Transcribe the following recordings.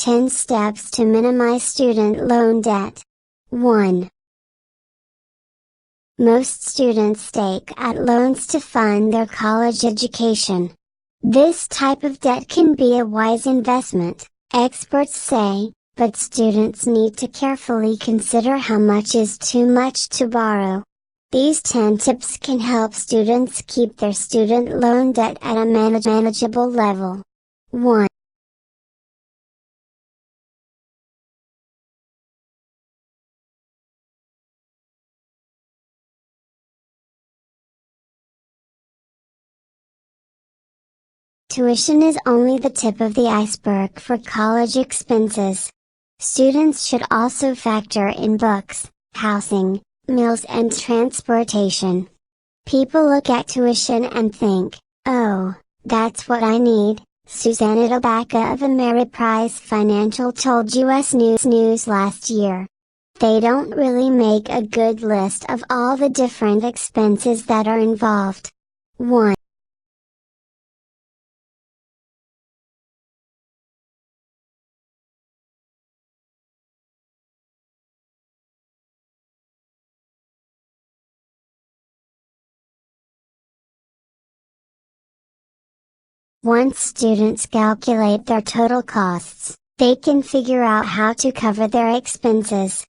10 steps to minimize student loan debt. 1. Most students take out loans to fund their college education. This type of debt can be a wise investment, experts say, but students need to carefully consider how much is too much to borrow. These 10 tips can help students keep their student loan debt at a manageable level. 1. Tuition is only the tip of the iceberg for college expenses. Students should also factor in books, housing, meals and transportation. People look at tuition and think, "Oh, that's what I need," Susanna Tabaka of Ameriprise Financial told US News last year. They don't really make a good list of all the different expenses that are involved. 1. Once students calculate their total costs, they can figure out how to cover their expenses.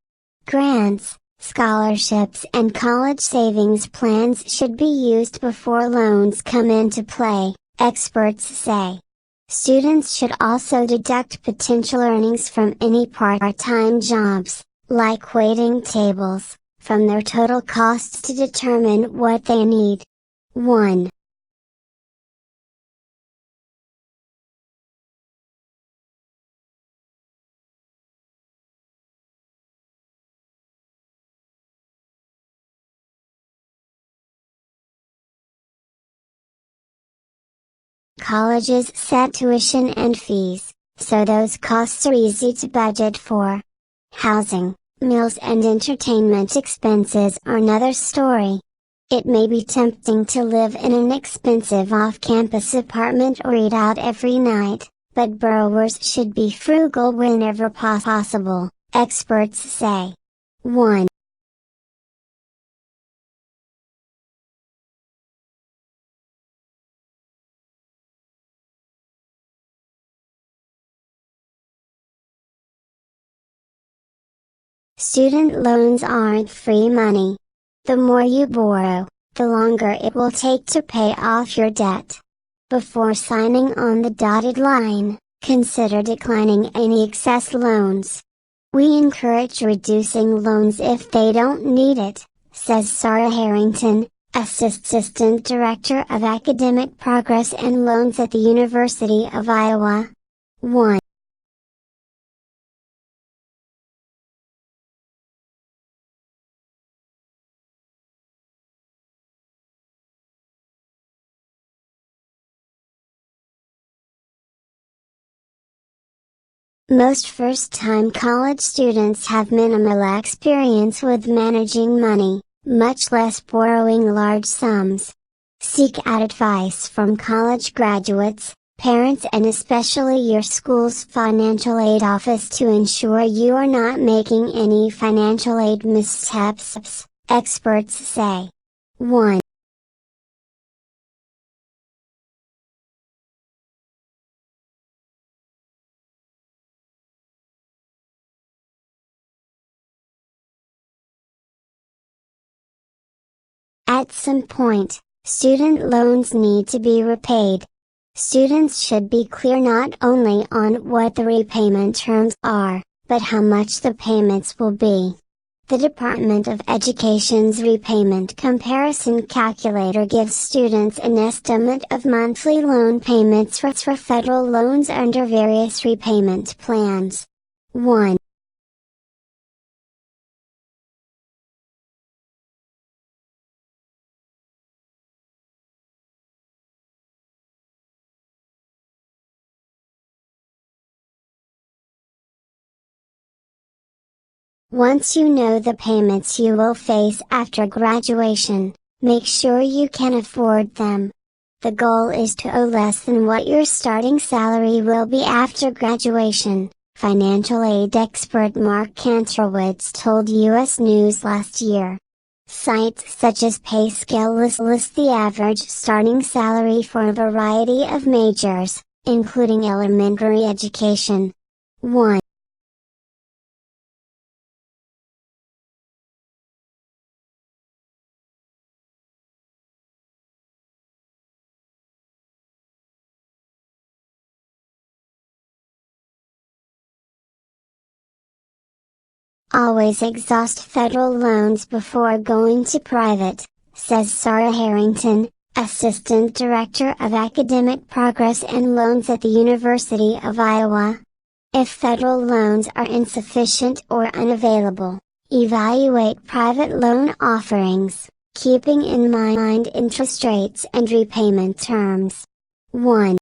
Grants, scholarships and college savings plans should be used before loans come into play, experts say. Students should also deduct potential earnings from any part-time jobs, like waiting tables, from their total costs to determine what they need. 1. Colleges set tuition and fees, so those costs are easy to budget for. Housing, meals and entertainment expenses are another story. It may be tempting to live in an expensive off-campus apartment or eat out every night, but borrowers should be frugal whenever possible, experts say. 1. Student loans aren't free money. The more you borrow, the longer it will take to pay off your debt. Before signing on the dotted line, consider declining any excess loans. We encourage reducing loans if they don't need it, says Sarah Harrington, Assistant Director of Academic Progress and Loans at the University of Iowa. 1. Most first-time college students have minimal experience with managing money, much less borrowing large sums. Seek out advice from college graduates, parents and especially your school's financial aid office to ensure you are not making any financial aid missteps, experts say. 1. At some point, student loans need to be repaid. Students should be clear not only on what the repayment terms are, but how much the payments will be. The Department of Education's repayment comparison calculator gives students an estimate of monthly loan payments for federal loans under various repayment plans. 1. Once you know the payments you will face after graduation, make sure you can afford them. The goal is to owe less than what your starting salary will be after graduation, financial aid expert Mark Kantrowitz told U.S. News last year. Sites such as PayScale list the average starting salary for a variety of majors, including elementary education. 1. Always exhaust federal loans before going to private, says Sarah Harrington, Assistant Director of Academic Progress and Loans at the University of Iowa. If federal loans are insufficient or unavailable, evaluate private loan offerings, keeping in mind interest rates and repayment terms. 1.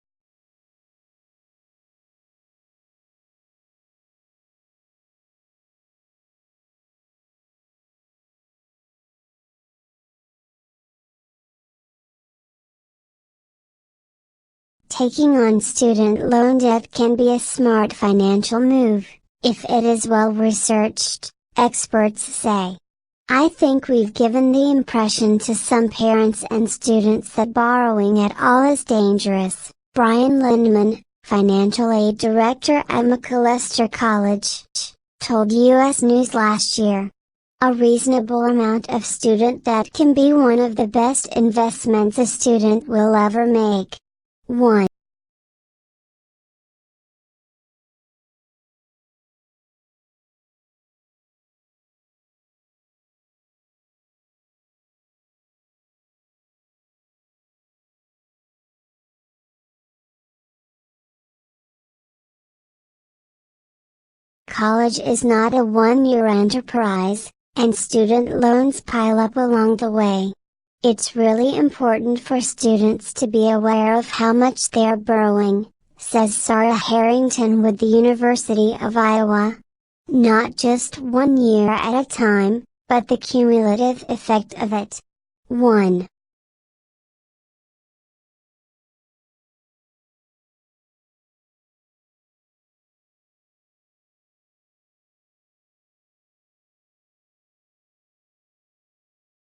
Taking on student loan debt can be a smart financial move, if it is well researched, experts say. I think we've given the impression to some parents and students that borrowing at all is dangerous, Brian Lindman, financial aid director at McAllister College, told U.S. News last year. A reasonable amount of student debt can be one of the best investments a student will ever make. 1. College is not a one-year enterprise, and student loans pile up along the way. It's really important for students to be aware of how much they are borrowing, says Sarah Harrington with the University of Iowa. Not just 1 year at a time, but the cumulative effect of it. 1.